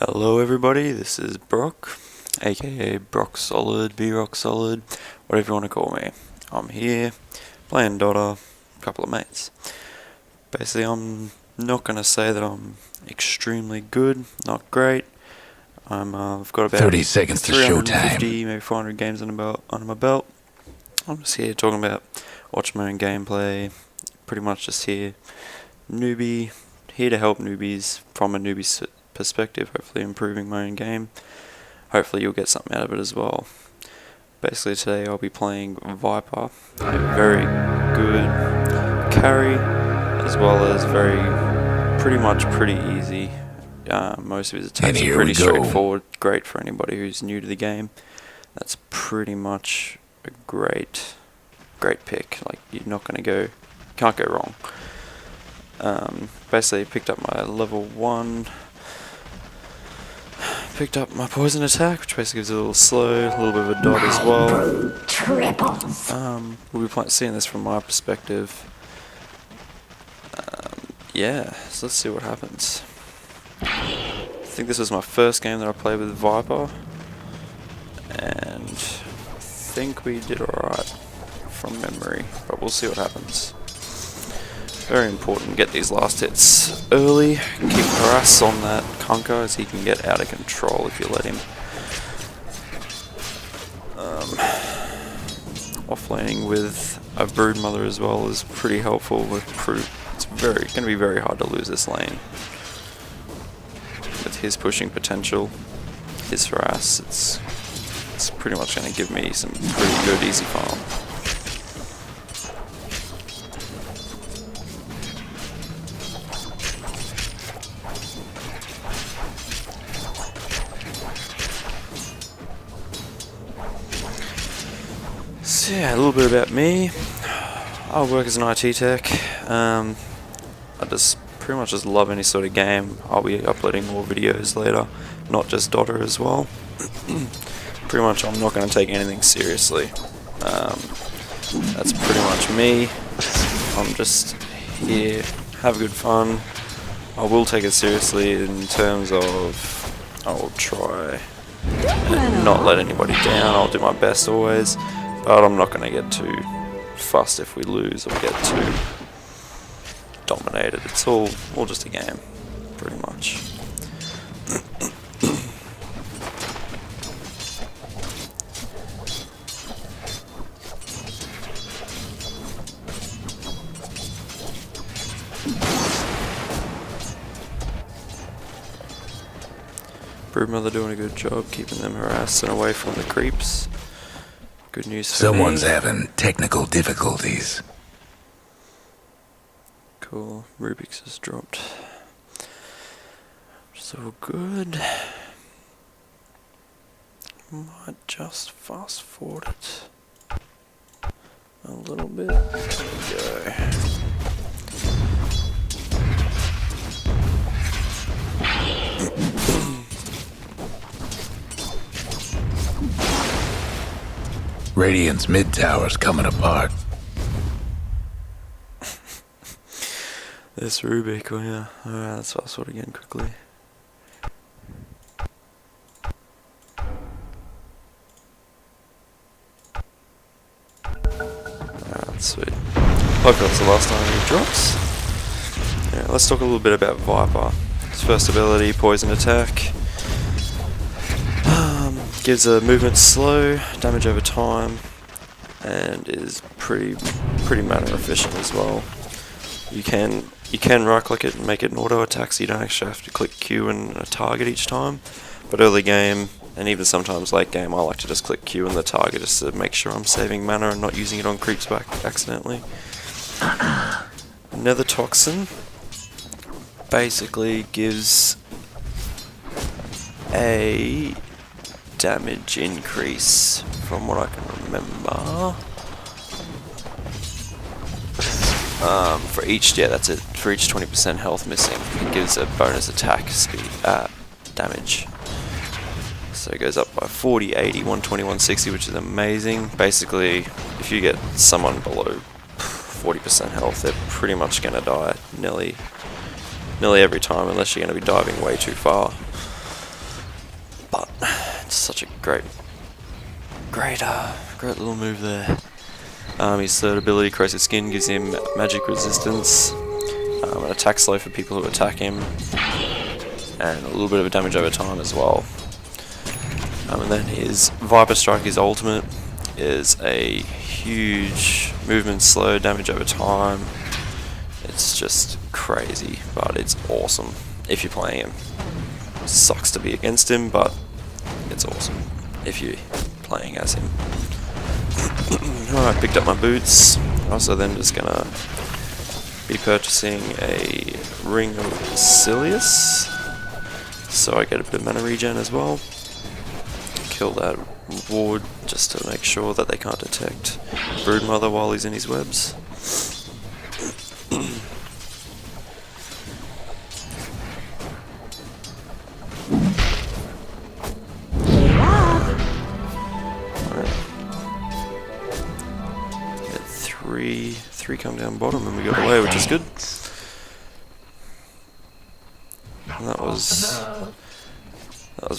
Hello everybody, this is Brock, aka Brock Solid, B-Rock Solid, whatever you want to call me. I'm here, playing Dota, a couple of mates. Basically, I'm not going to say that I'm extremely good, not great. I've got about 30 seconds to 350, showtime. maybe 400 games under my belt. I'm just here talking about watching my own gameplay, pretty much just here to help newbies from a newbie perspective, hopefully improving my own game. Hopefully you'll get something out of it as well. Basically today I'll be playing Viper, a very good carry, as well as pretty easy. Most of his attacks are pretty straightforward, great for anybody who's new to the game. That's pretty much a great pick. Like, can't go wrong. Basically picked up my level 1, picked up my poison attack, which basically gives it a little slow, a little bit of a dot as well. We'll be seeing this from my perspective. Yeah, so let's see what happens. I think this was my first game that I played with Viper, and I think we did alright from memory, but we'll see what happens. Very important, get these last hits early, keep harass on that Kunkka as he can get out of control if you let him. Offlaning with a Broodmother as well is pretty helpful. It's going to be very hard to lose this lane. With his pushing potential, his harass, it's pretty much going to give me some pretty good easy farm. So yeah, a little bit about me. I work as an IT tech. I just pretty much just love any sort of game. I'll be uploading more videos later, not just Dota as well. Pretty much I'm not going to take anything seriously. That's pretty much me. I'm just here, have good fun. I will take it seriously in terms of I will try and not let anybody down. I'll do my best always. But I'm not going to get too fussed if we lose or get too dominated. It's all just a game, pretty much. Broodmother doing a good job keeping them harassed and away from the creeps. Good news for Someone's me. having technical difficulties. Cool. Rubik's has dropped. So good. Might just fast forward it a little bit. There we go. Radiant's mid tower's coming apart. This Rubik, oh yeah. Alright, let's fast forward again quickly. Alright, sweet. Hopefully that's the last time he drops. Yeah, let's talk a little bit about Viper. His first ability, poison attack. Gives a movement slow, damage over time, and is pretty mana efficient as well. You can right click it and make it an auto attack, so you don't actually have to click Q and a target each time. But early game, and even sometimes late game, I like to just click Q and the target just to make sure I'm saving mana and not using it on creeps back accidentally. Nether Toxin basically gives a damage increase from what I can remember. For each, that's it. For each 20% health missing, it gives a bonus attack speed damage. So it goes up by 40, 80, 120, 160, which is amazing. Basically, if you get someone below 40% health, they're pretty much going to die nearly every time, unless you're going to be diving way too far. such a great little move there. His third ability, Corrosive Skin, gives him magic resistance, an attack slow for people who attack him, and a little bit of a damage over time as well. And then his Viper Strike, his ultimate, is a huge movement slow, damage over time. It's just crazy, but it's awesome if you're playing him. It sucks to be against him, but it's awesome if you're playing as him. Alright, picked up my boots. Also then just gonna be purchasing a Ring of Basilius, so I get a bit of mana regen as well. Kill that ward just to make sure that they can't detect Broodmother while he's in his webs. Three come down bottom and we got away, which is good. And that was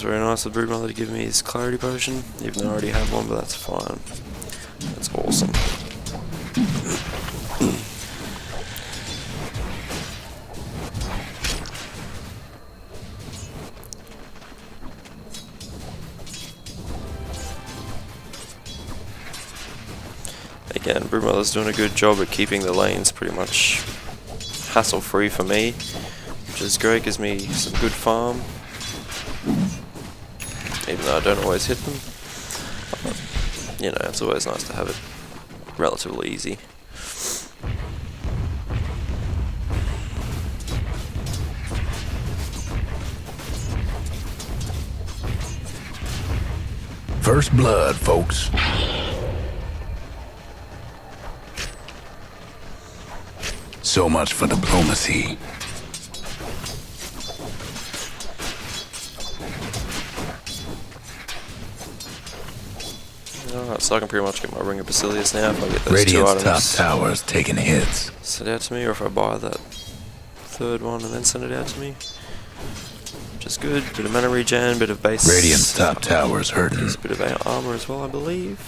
very nice of Broodmother to give me his clarity potion, even though I already have one, but that's fine. That's awesome. Again, Broodmother's doing a good job at keeping the lanes pretty much hassle-free for me, which is great, gives me some good farm, even though I don't always hit them. But, you know, it's always nice to have it relatively easy. First blood, folks. So much for diplomacy. Alright, so I can pretty much get my Ring of Basilius now if I get those Radiant's two items top tower's taking hits. sent out to me, or if I buy that third one and then send it out to me. Which is good. Bit of mana regen, bit of base. Radiant's top tower's hurting. There's a bit of armor as well, I believe.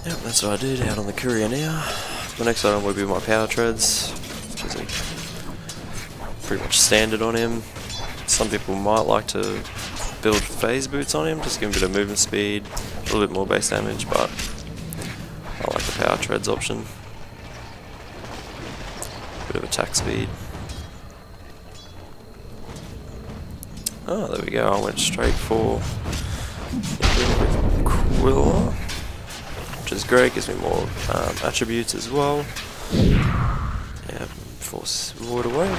Yep, that's what I did out on the courier now. The next item will be my power treads, which is pretty much standard on him. Some people might like to build phase boots on him, just give him a bit of movement speed, a little bit more base damage, but I like the power treads option. Bit of attack speed. Oh, there we go, I went straight for Quilla, which is great, gives me more attributes as well. Yeah, force ward away.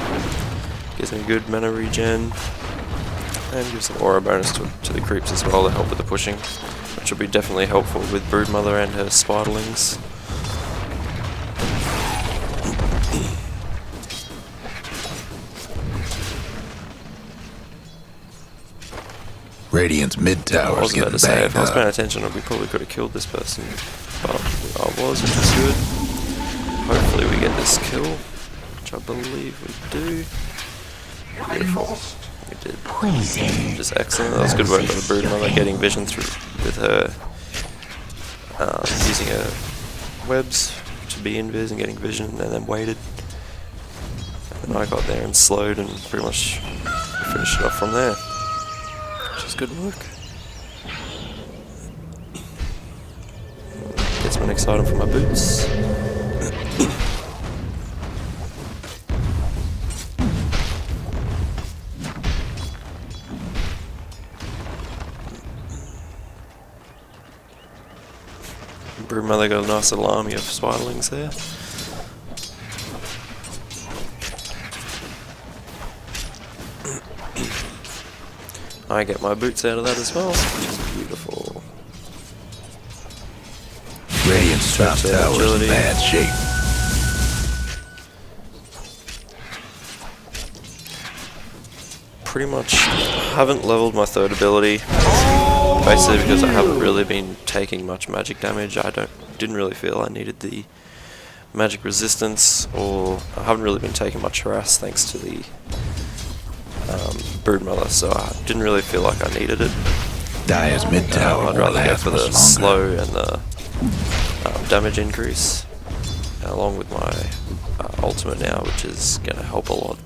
Gives me good mana regen. And gives some aura bonus to the creeps as well to help with the pushing. Which will be definitely helpful with Broodmother and her spiderlings. Radiant's mid I was tower's about getting to say, if I was bagged paying up. attention, we probably could have killed this person. But I was, which is good. Hopefully we get this kill, which I believe we do. Beautiful. We did. Just excellent. That was good work by the Broodmother, getting vision through with her, using her webs to be invis and getting vision, and then waited. And then I got there and slowed and pretty much finished it off from there. Which is good work. Gets my next item for my boots. Broodmother got a nice little army of spiderlings there. I get my boots out of that as well, which is beautiful. Radiant's top tower's in bad shape. Pretty much haven't leveled my third ability, basically because I haven't really been taking much magic damage. Didn't really feel I needed the magic resistance, or I haven't really been taking much harass thanks to the Broodmother, so I didn't really feel like I needed it. Dire's mid tower I'd will rather go last for the much longer. slow and the damage increase, along with my ultimate now, which is going to help a lot.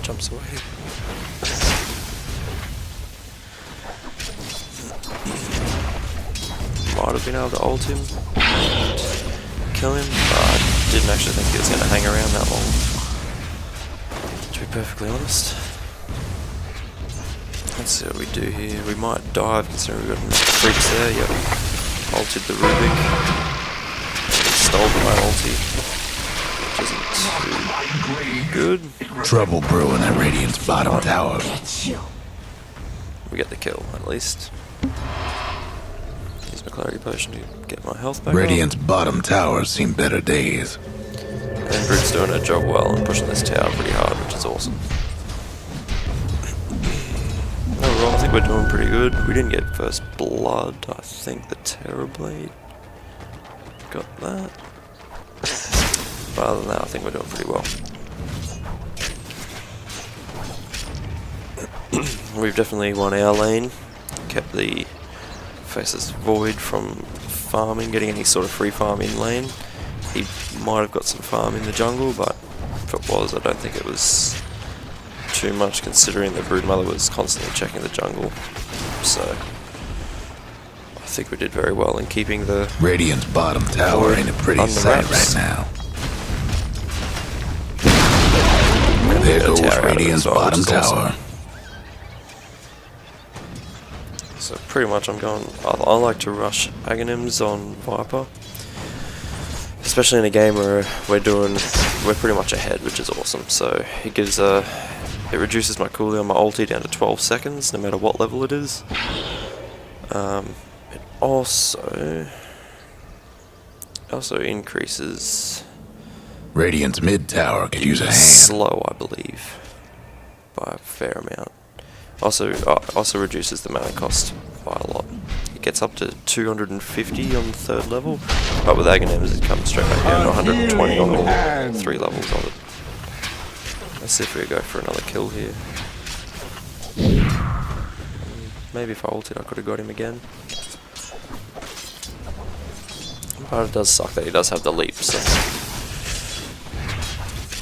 Jumps away. Might have been able to ult him and kill him, but I didn't actually think he was going to hang around that long, to be perfectly honest. Let's see what we do here. We might dive considering we've got enough creeps there. Yep. Ulted the Rubik. He stole my ulti, which isn't too good. Trouble brewing at Radiant's bottom tower. We get the kill, at least. Use my clarity potion to get my health back Radiant's up. bottom towers seen better days. And Brood's doing her job well and pushing this tower pretty hard, which is awesome. Overall, I think we're doing pretty good. We didn't get first blood. I think the Terrorblade got that. But other than that, I think we're doing pretty well. We've definitely won our lane. Kept the Faceless Void from farming, getting any sort of free farm in lane. He might have got some farm in the jungle, but if it was, I don't think it was too much, considering the Broodmother was constantly checking the jungle. So I think we did very well in keeping the Radiant's bottom tower ain't a pretty sight right now. There goes Radiant's bottom tower. So pretty much I'm going, I like to rush Aghanims on Viper, especially in a game where we're pretty much ahead, which is awesome. So it gives it reduces my cooldown, my ulti down to 12 seconds, no matter what level it is. It also increases Radiant's mid tower could use a hand. slow, I believe, by a fair amount. Also reduces the mana cost by a lot. It gets up to 250 on the 3rd level, but with Aghanims it comes straight back down to 120 on all 3 levels of it. Let's see if we go for another kill here. Maybe if I ulted I could have got him again. But it does suck that he does have the leap, so...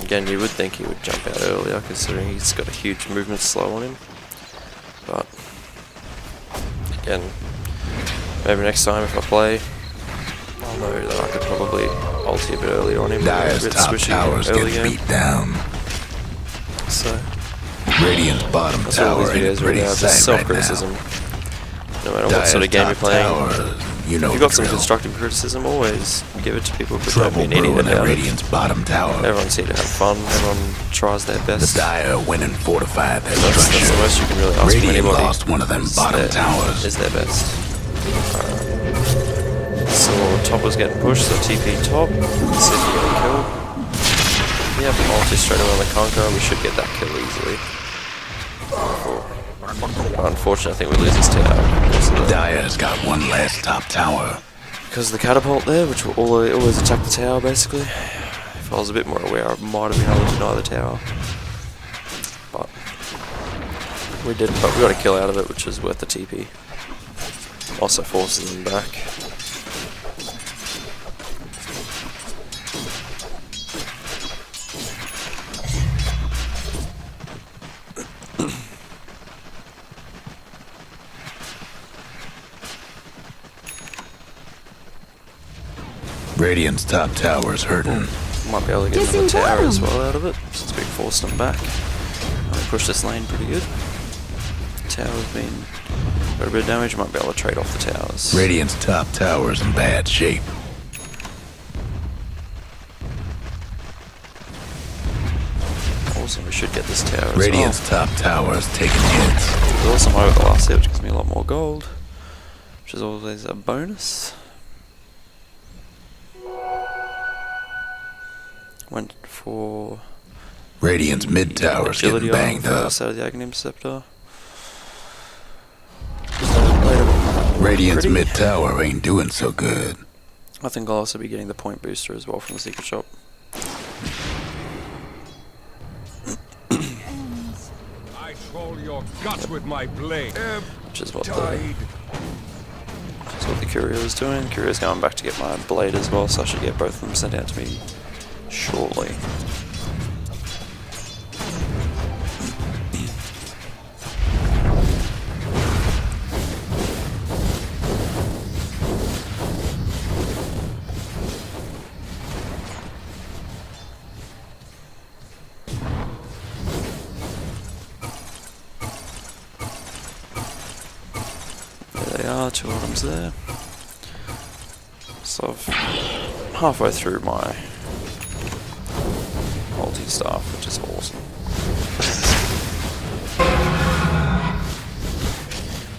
Again, you would think he would jump out earlier, considering he's got a huge movement slow on him. But... Again, maybe next time if I play, I'll know that I could probably ulti a bit earlier on him. Dire's top towers get beat down. So... Radiant's bottom that's all tower these ain't videos a are pretty about, just sight right self-criticism. now. No matter what sort of game you're playing, You know if you've got some the drill. constructive criticism, always give it to people, but don't Trouble be an idiot brewing at about it. Radiant's bottom tower. Everyone's here to have fun, everyone tries their The best. Dire went and fortified their That's the structure. most you can really ask from Radiant anybody. lost one of them bottom towers. Is their best. So top was getting pushed, so TP top. Let's see if we get a kill. We have the multi straight away on the Conqueror, we should get that kill easily. Unfortunately, I think we lose this tower Dire's got one last top tower. because of the catapult there, which will always attack the tower basically. If I was a bit more aware, I might have been able to deny the tower. But we didn't, but we got a kill out of it, which was worth the TP. Also forces them back. Radiant's top tower's hurting. Might be able to get another tower as well out of it, since we forced them back. I pushed this lane pretty good. Tower's been got a bit of damage, might be able to trade off the towers. Radiant's top tower's in bad shape. Also, we should get this tower as Radiant's top tower's taking hits. There's also my the last hit, which gives me a lot more gold, which is always a bonus. Went for Radiant's mid tower's getting agility banged on the up. first out of the Aghanim Scepter. Radiant's mid tower ain't doing so good. I think I'll also be getting the point booster as well from the secret shop. I troll your guts with my blade. Which is what the courier was doing. The courier's going back to get my blade as well, so I should get both of them sent out to me shortly. There they are, 2 items there. So I'm halfway through my multi-staff, which is awesome.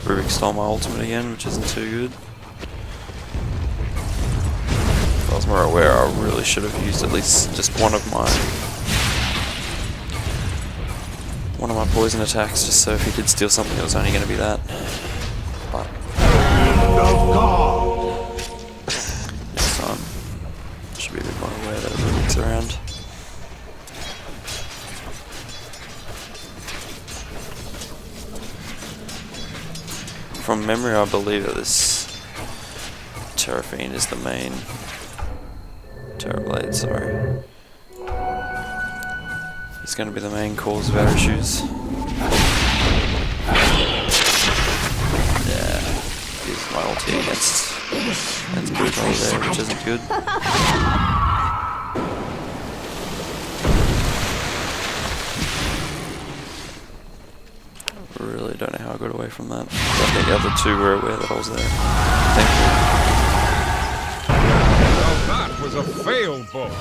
Rubik stole my ultimate again, which isn't too good. If I was more aware, I really should have used at least just one of my poison attacks, just so if he did steal something, it was only going to be that. But next time, should be a bit more aware that Rubik's around. From memory, I believe that this Terrafiend is the main Terrorblade, sorry. It's going to be the main cause of our issues. Yeah, use my ulti against Blue there, which isn't good. Really don't know how I got away from that. I think the other 2 were aware that I was there. Thank you. Now that was a fail ball.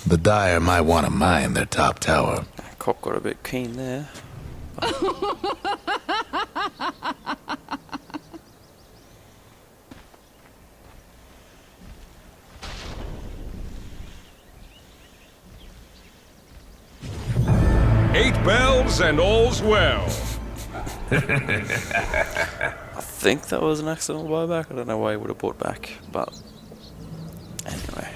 The Dire might want to mine their top tower. Cop got a bit keen there. 8 bells and all's well. I think that was an accidental buyback. I don't know why he would have bought back, but anyway.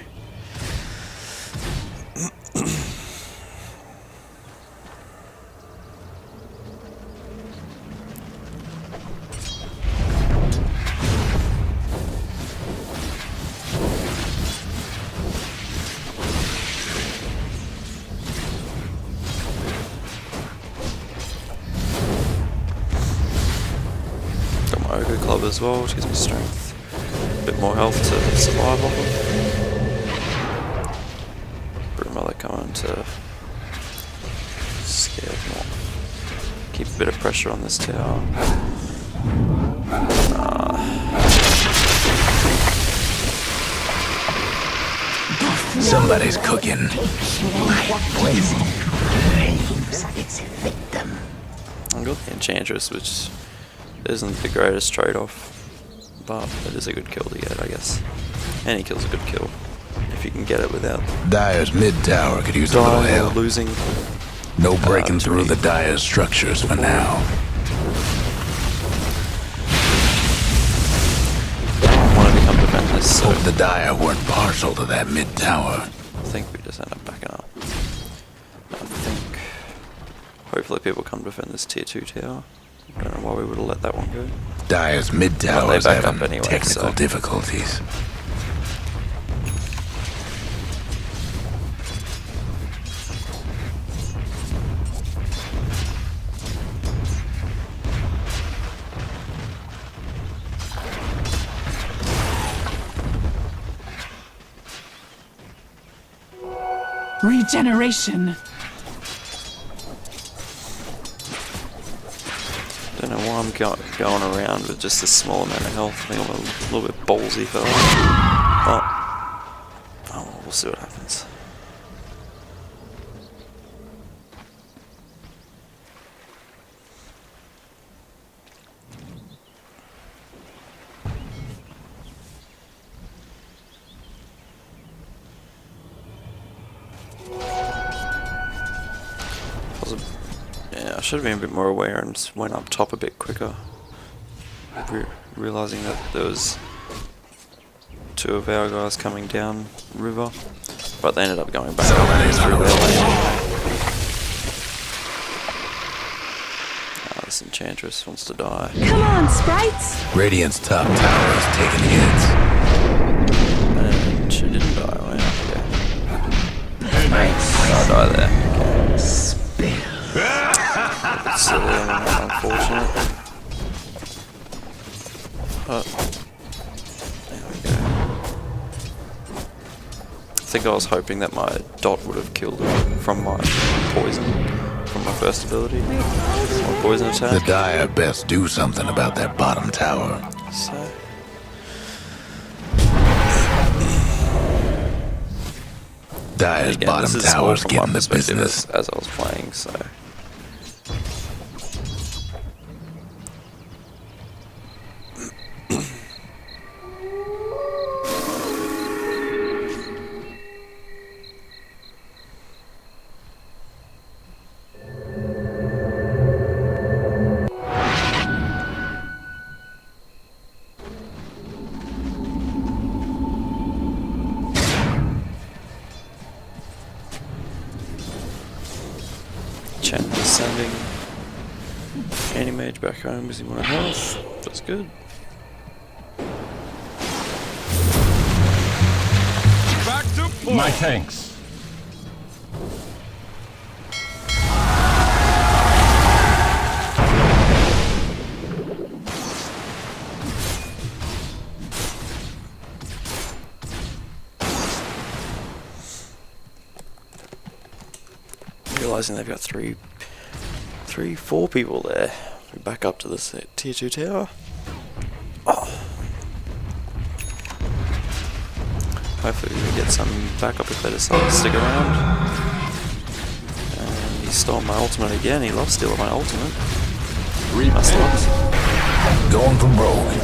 Ogre Club as well, which gives me strength. A bit more health to survive off of. Broodmother coming to scare them off. Keep a bit of pressure on this tower. Somebody's cooking. My poison craves its victim. I've got the Enchantress, which isn't the greatest trade-off, but it is a good kill to get, I guess. Any kill's a good kill, if you can get it without Dire's mid tower could use a little dying or help. losing. No breaking through the Dire's structures for now. I want to become defenders, so Hope the Dire weren't partial to that mid tower. I think we just end up backing up. I think hopefully people come defend this tier 2 tower. I don't know why we would have let that one go. Dire's mid tower is back having up anyway, technical so difficulties. Regeneration. Don't know why I'm going around with just a small amount of health. I think I'm a little bit ballsy for that. But oh, well, we'll see what happens. should have been a bit more aware and went up top a bit quicker. Realizing that there was 2 of our guys coming down river, but they ended up going back up through their lane. This Enchantress wants to die. Come on, sprites! Radiant's top tower is taking hits. And she didn't die. Oh, yeah, okay. I'll die there. Okay. Silly and unfortunate. But there we go. I think I was hoping that my dot would have killed him from my poison, from my first ability, my poison attack. The Dire best do something about that bottom tower. So Dire's again, bottom this is all tower's from my getting the perspective business. as I was playing. So Chen is sending Anti-Mage back home because he wanted health. That's good. Back to full. My thanks. Realizing they've got 4 people there. We back up to this tier 2 tower. Oh. Hopefully we can get some backup if they decide to stick around. And he stole my ultimate again. He loves stealing my ultimate. Must love. Going from rogue.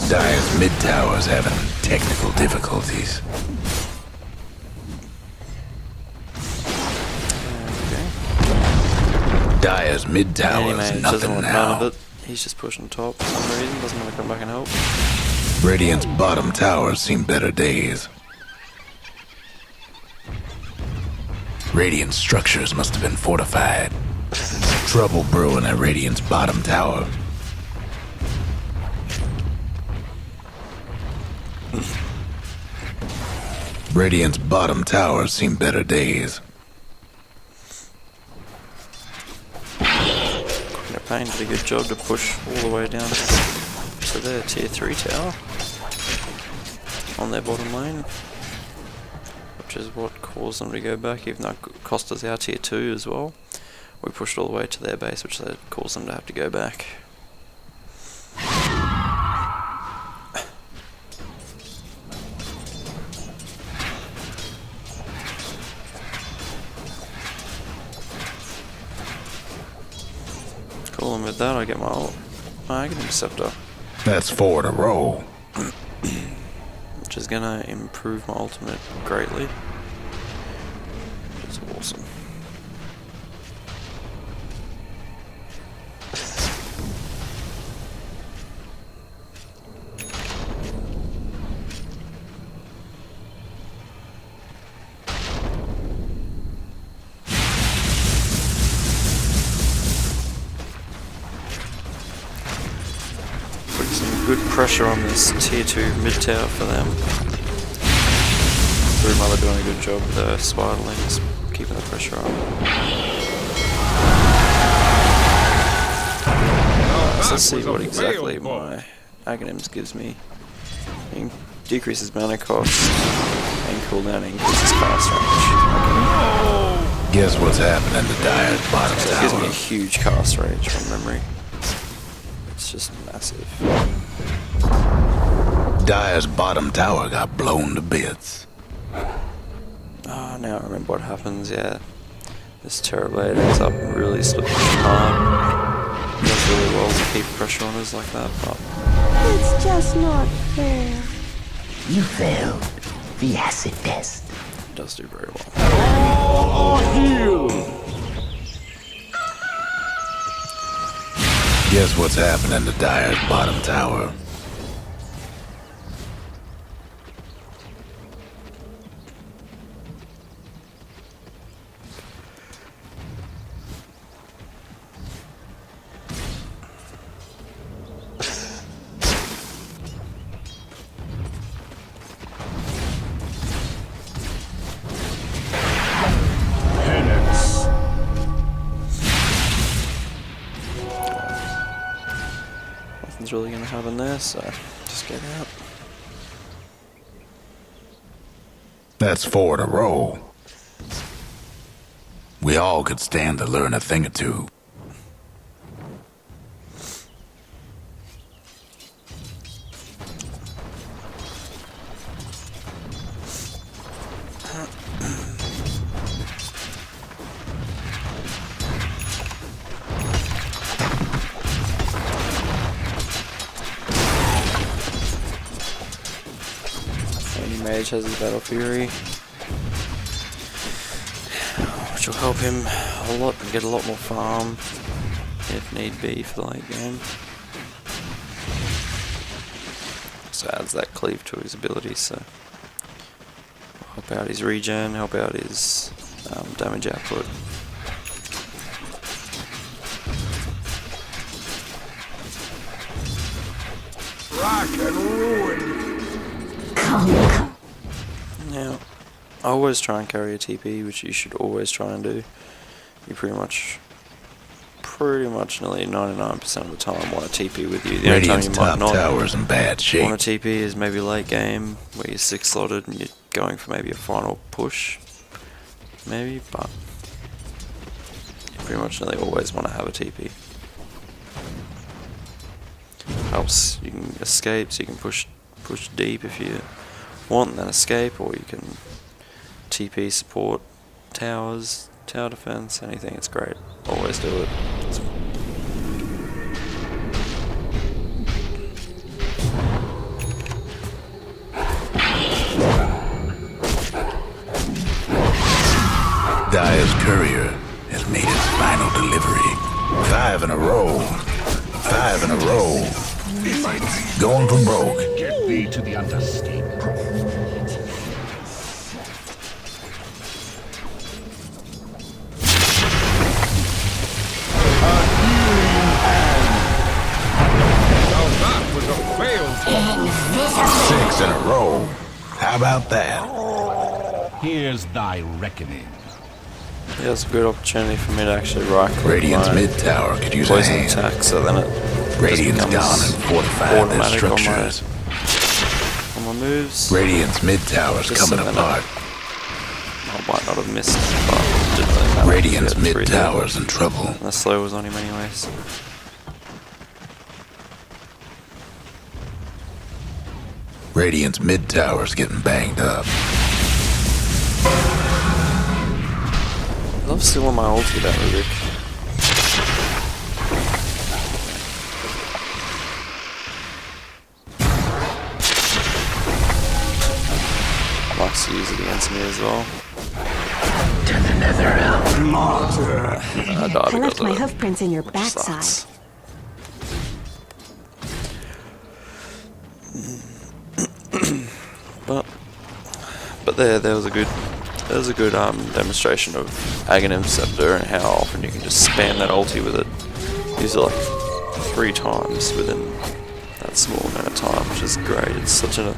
Dire's mid tower's having technical difficulties. Okay. Dire's mid tower's Anti-Mage doesn't nothing want none now. of it. He's just pushing top for some reason. Doesn't want to come back and help. Radiant's bottom tower's seen better days. Radiant structures must have been fortified. Trouble brewing at Radiant's bottom tower. Radiant's bottom tower's seen better days. Queen of Pain did a good job to push all the way down to their tier 3 tower on their bottom lane, which is what caused them to go back, even though it cost us our tier 2 as well. We pushed all the way to their base, which caused them to have to go back. Cool, and with that I get my Aghanim Scepter, That's 4 in a row. which is gonna improve my ultimate greatly. It's awesome. Putting some good pressure on this tier 2 mid tower for them. Mother doing a good job with her spiderlings, keeping the pressure on. So let's see what exactly my Aghanims gives me. It decreases mana cost and cooldown, increases cast range. Guess what's happening to Dire's bottom So it gives me a tower? huge cast range from memory. It's just massive. Dire's bottom tower got blown to bits. Oh, now I remember what happens, yeah. This Terrorblade ends up really slipping hard. Does really well to keep pressure on us like that, but It's just not fair. You failed. the acid test. It does do very well. Guess what's happening to Dyer's bottom tower? Nothing's really gonna happen there, so just get out. That's 4 in a row. We all could stand to learn a thing or two. Mage has his Battle Fury, which will help him a lot and get a lot more farm if need be for the late game. So adds that cleave to his abilities, so help out his regen, help out his damage output. Rack and ruin. Now, I always try and carry a TP, which you should always try and do. You pretty much nearly 99% of the time want a TP with you. The only time Radiant's you might top not tower's in bad shape. want a TP is maybe late game, where you're 6 slotted and you're going for maybe a final push, maybe, but you pretty much nearly always want to have a TP. Helps, you can escape, so you can push deep if you want, and then escape, or you can TP support towers, tower defense, anything. It's great. Always do it. Dyer's courier has made its final delivery. 5 in a row. 5 in a row. Going for broke. Get thee to the understatement. Now that was a failed. 6 in a row. How about that? Here's thy reckoning. Yeah, it's a good opportunity for me to actually right click Radiant's my mid tower could use a poison hand. attack, so then it Radiant's just gone becomes and fortified their automatic structures. on my moves. Radiant's mid tower's Just coming so then apart. I might not have missed, but it didn't really matter. Radiant's He had 3 mid there. tower's in trouble. And the slow was on him anyways. Radiant's mid tower's getting banged up. I love stealing my ulti that Rubik. Likes to use it against me as well. To the nether realm. I died I because left my of it, hoof prints in your which backside. sucks. But there was a good demonstration of Aghanim Scepter and how often you can just spam that ulti with it. Use it like 3 times within that small amount of time, which is great. It's such an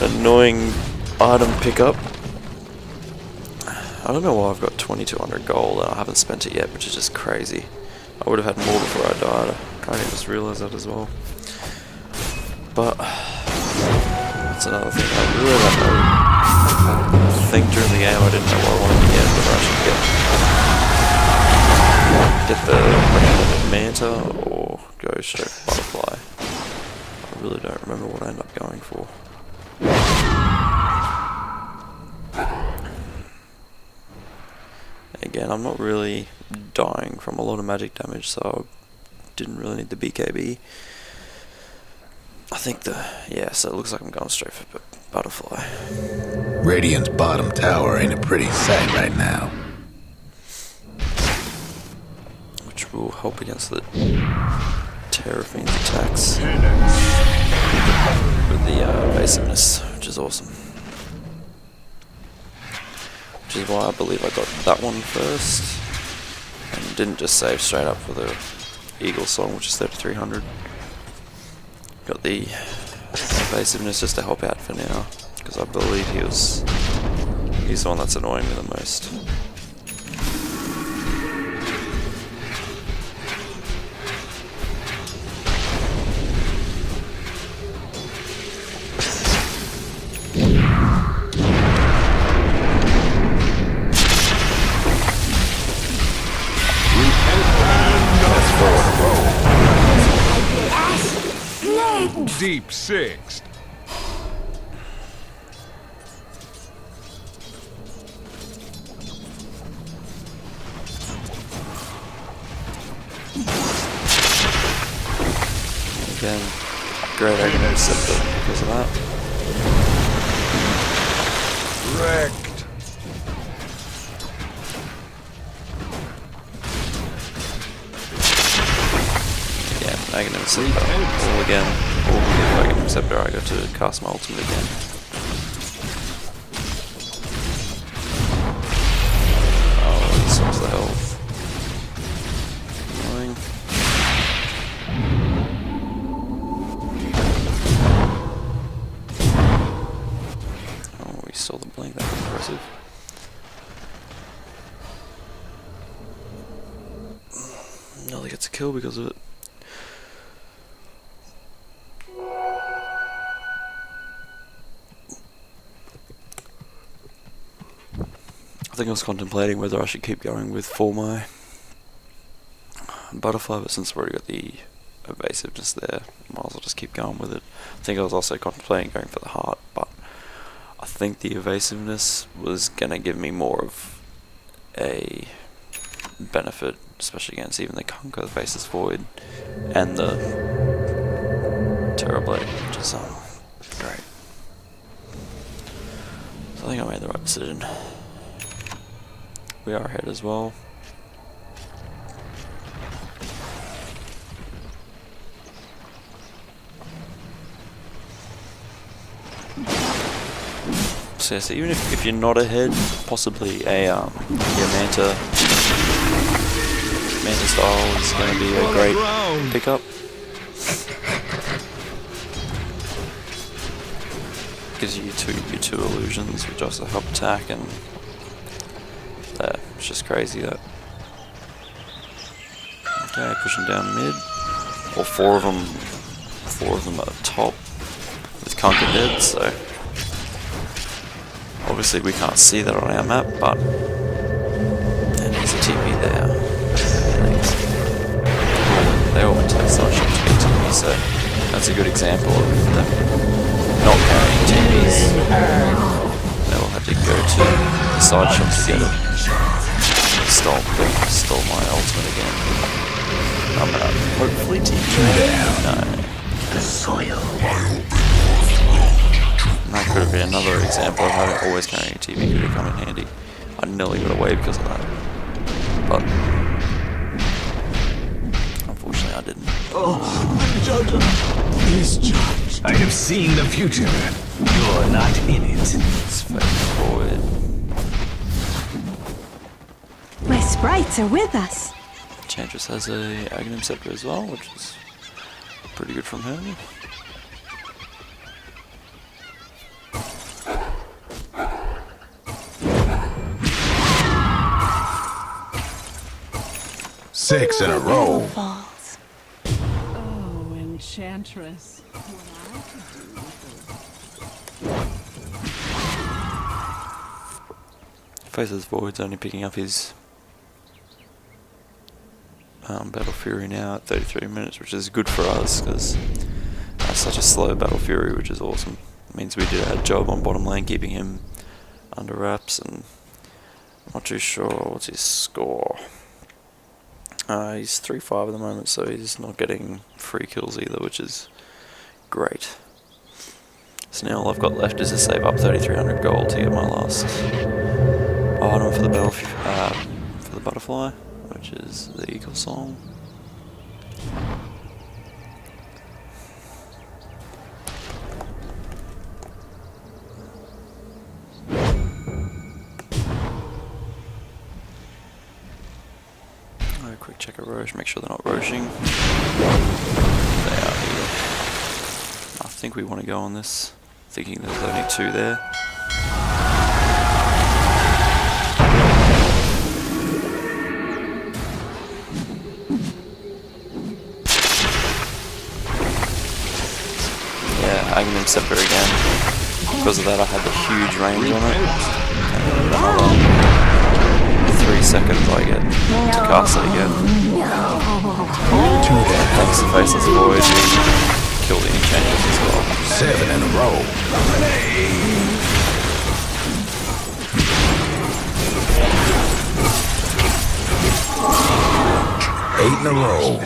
annoying item pickup. I don't know why I've got 2200 gold and I haven't spent it yet, which is just crazy. I would have had more before I died. I didn't just realise that as well. But that's another thing. I really don't know. I think during the game I didn't know what I wanted to get, whether I should get the Manta or go straight for Butterfly. I really don't remember what I ended up going for. Again, I'm not really dying from a lot of magic damage, so I didn't really need the BKB. I think so it looks like I'm going straight for butterfly. Radiant's bottom tower ain't a pretty sight right now. Which will help against the Terrafiend's attacks with the evasiveness, which is awesome. Which is why I believe I got that one first and didn't just save straight up for the Eagle Song, which is 3300. Got the evasiveness just to help out for now, because I believe he's the one that's annoying me the most. Deep sixth. Again, great agent receptor because of that. Wrecked. Again, Aghanim Sleep. All again. All we get Aghanim Scepter, I go to cast my ultimate again. Oh, he stops the health. Annoying. Oh, we stole the blink, that's impressive. Nearly gets a kill because of it. I think I was contemplating whether I should keep going with for my butterfly, but since I've already got the evasiveness there, I might as well just keep going with it. I think I was also contemplating going for the heart, but I think the evasiveness was going to give me more of a benefit, especially against even the Kunkka, the Faceless Void, and the Terrorblade, which is great. So I think I made the right decision. We are ahead as well. So, yeah, so even if you're not ahead, possibly a Manta style is going to be a great pickup. Gives you your two illusions, which also help attack, and it's just crazy that. Okay, pushing down mid. All four of them at the top with Kunkka dead, so obviously we can't see that on our map, but there's a TP there. They all went to the side shot to get TP, so that's a good example of them not carrying TPs. They all had to go to the side shot to get it. Stole my ultimate again. I'm gonna hopefully TP. No. The soil. And that could have been another example of having always carrying a TP could have come in handy. I nearly got away because of that. But unfortunately I didn't. Oh, Judge. Please, Judge. I have seen the future. You're not in it. It's fake forward. My sprites are with us. Chantress has a Aghanim Scepter as well, which is pretty good from her. Six in a row. Falls. Oh, Enchantress. Faceless Void's only picking up his Battle Fury now at 33 minutes, which is good for us because that's such a slow Battle Fury, which is awesome. It means we did our job on bottom lane, keeping him under wraps, and I'm not too sure what's his score. He's 3-5 at the moment, so he's not getting free kills either, which is Great. So now all I've got left is to save up 3,300 gold to get my last item for the butterfly, which is the eagle song. Quick check a roche, make sure they're not roaching. They are here. I think we want to go on this, thinking there's only 2 there. Yeah, Aghanim Scepter again. Because of that I had the huge range on it. And another 3 seconds I get to cast it again. Thanks to Faceless Void, we kill the enchanters as well. 7 in a row. 8 in a row.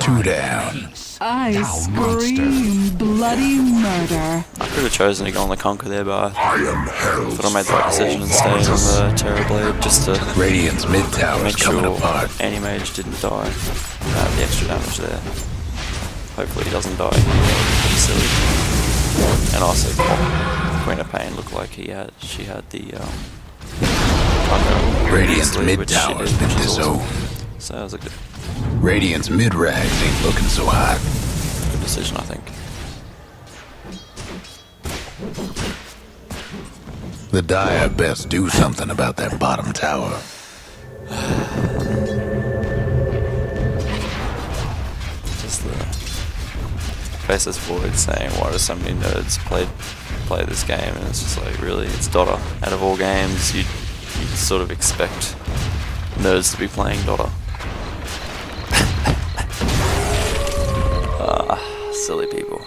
2 down. I scream bloody murder. I could have chosen to go on the Conquer there, but I thought I made the right decision and stayed on the Terror Blade just to Radiant's mid tower is make coming sure apart. Anti-Mage didn't die. The extra damage there. Hopefully he doesn't die. Pretty silly. And also Queen of Pain looked like she had the Conquer Radiant's previously, mid which she tower's did, been which is disowned. awesome. So that was a good Radiant's mid rags ain't looking so hot. decision, I think. The Dire best do something about that bottom tower. Just the Faceless Void saying, why do so many nerds play this game? And it's just like, really, it's Dota. Out of all games, you'd sort of expect nerds to be playing Dota. Silly people.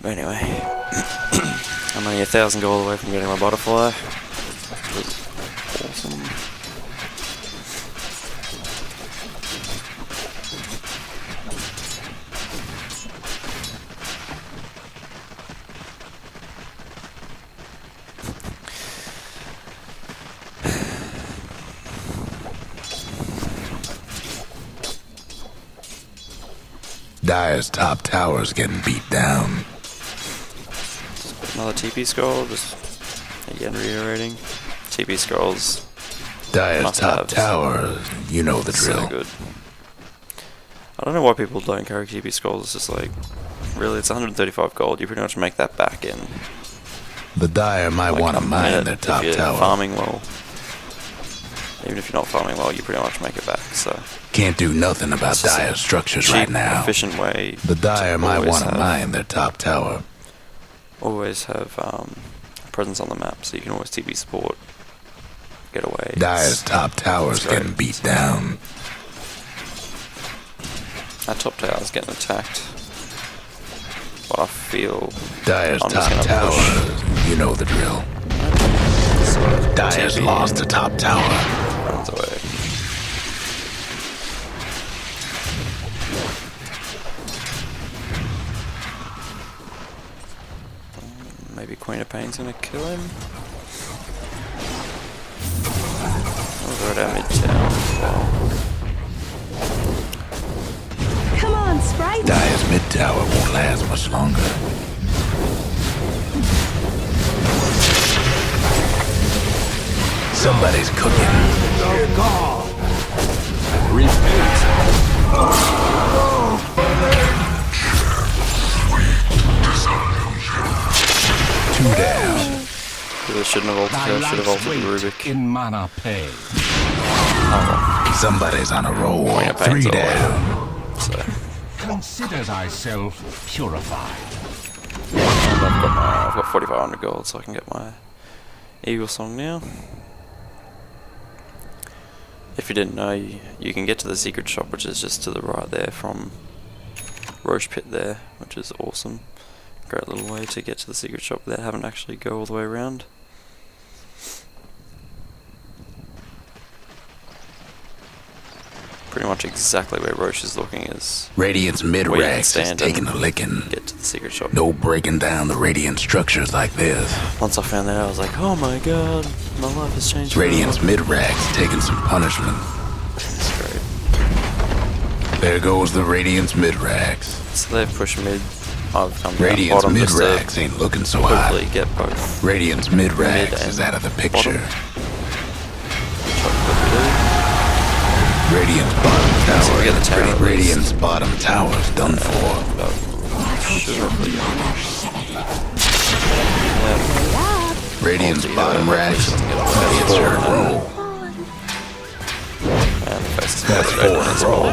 But anyway, I'm only 1,000 gold away from getting my butterfly. Which was awesome. Dire's top tower's getting beat down. Another TP scroll, just again reiterating. TP scrolls. Dire's Must top haves. tower, you know the drill. So good. I don't know why people don't carry TP scrolls. It's just like, really, it's 135 gold. You pretty much make that back in The Dire might like want to a mine minute their if top you're tower. farming well. Even if you're not farming well, you pretty much make it back. So Can't do nothing about it's just Dire's a structures cheap, right now. efficient way. The Dire to might always want to have- mine their top tower. Always have presence on the map, so you can always TP support, get away. Dire's top tower's it's great. getting beat down. Our top tower is getting attacked, but I feel Dire's I'm just top gonna tower, push. you know the drill. Dire's TP lost the top tower. runs away. Maybe Queen of Pain's gonna kill him. I'll go down mid-town as well. Come on, Sprite. Dire's mid tower won't last much longer. Somebody's cooking. Two down. Really shouldn't have ulted her, should have ulted Rubik. in mana pay. Somebody's on a roll. Queen of Pain's 3 all down. So, Consider thyself purified. and I've got 4,500 gold, so I can get my Eagle Song now. If you didn't know, you can get to the secret shop, which is just to the right there from Roche Pit there, which is awesome. Great little way to get to the secret shop without having to actually go all the way around. pretty much exactly where Roche is looking is Radiant's where you can mid-ranks is stand taking and a licking. get to the secret shop. No breaking down the Radiant structures like this. Once I found that out, I was like, oh my god, my life has changed. Radiant's forever. mid-ranks taking some punishment. It's great. There goes the Radiant's mid-ranks. So they've pushed mid. I've come down Radiant's bottom just to mid-ranks ain't looking so hot. hopefully get both. Radiant's Mid mid-ranks and is out of the picture. bottom. Try to quickly Radiant's bottom So we get the tower tower. at least. Radiant's bottom tower's done for. do. But should hopefully get yeah, Radiant's ulti, bottom hopefully racks. just to get That's away. four in a row. and the face is That's close four in a row.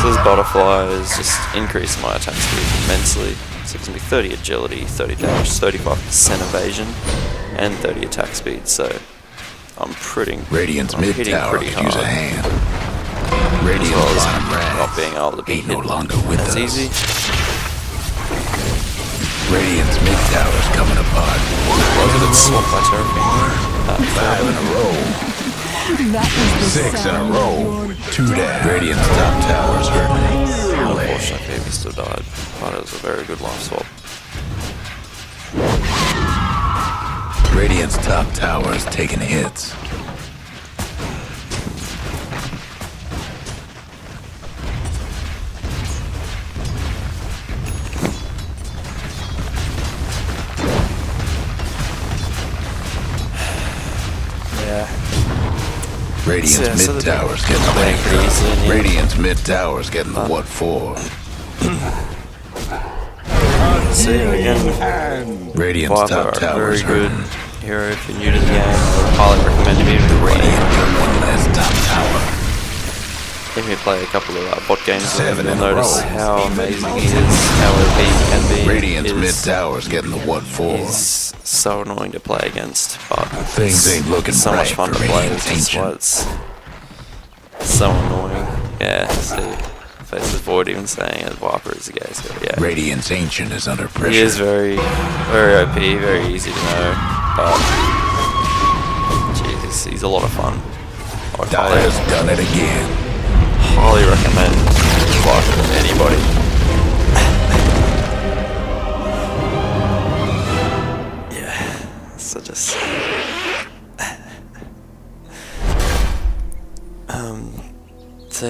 So this butterfly is just increasing my attack speed immensely. So it's going to be 30 agility, 30 damage, 35% evasion, and 30 attack speed. So I'm Radiant's I'm mid hitting tower pretty could use a hard. hand. As Radiant's well as bottom not racks being able to be ain't no hit longer with as us. easy. Radiant's mid tower's coming apart. Look at it swap by Terrapin. 5 in a row. That was the 6 in a sound row. of your 2 down. Radiant's top tower's hurting. Unfortunately, Phoebe still died, but it was a very good life swap. Radiant's top tower's taking hits. Yeah. Radiant's Yeah, so mid they're tower's getting the playing pretty bank easily in up. the end. Radiant's mid tower's getting the what for. So yeah, again, Radiant's Viper top are a tower's very good hurting. hero if you're new to the game. I would highly recommend him even if Radiant you got one less top tower. play, if you play a couple of bot games with him, 7 you'll in a notice row. how amazing he is, how OP he can be. Radiant's Is- mid tower's getting the what for. He's so annoying to play against, but Things it's ain't looking so much bright fun to for play. Radiant's It's just why ancient. it's so annoying. Yeah, see, Faces Void even saying it, Viper is the gay, so yeah. Radiant's ancient is under pressure. He is very, very OP, very easy to know, but Jesus, he's a lot of fun. I Dyer's done it again. highly recommend Viper to anybody. Yeah, so just so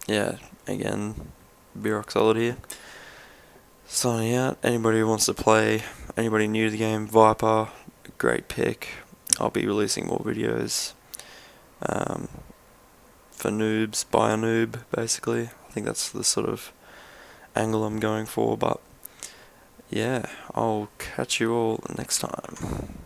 yeah, again, B-Rock Solid here. Signing out. Anybody who wants to play, anybody new to the game, Viper, great pick. I'll be releasing more videos for noobs, by a noob, basically. I think that's the sort of angle I'm going for, but yeah, I'll catch you all next time.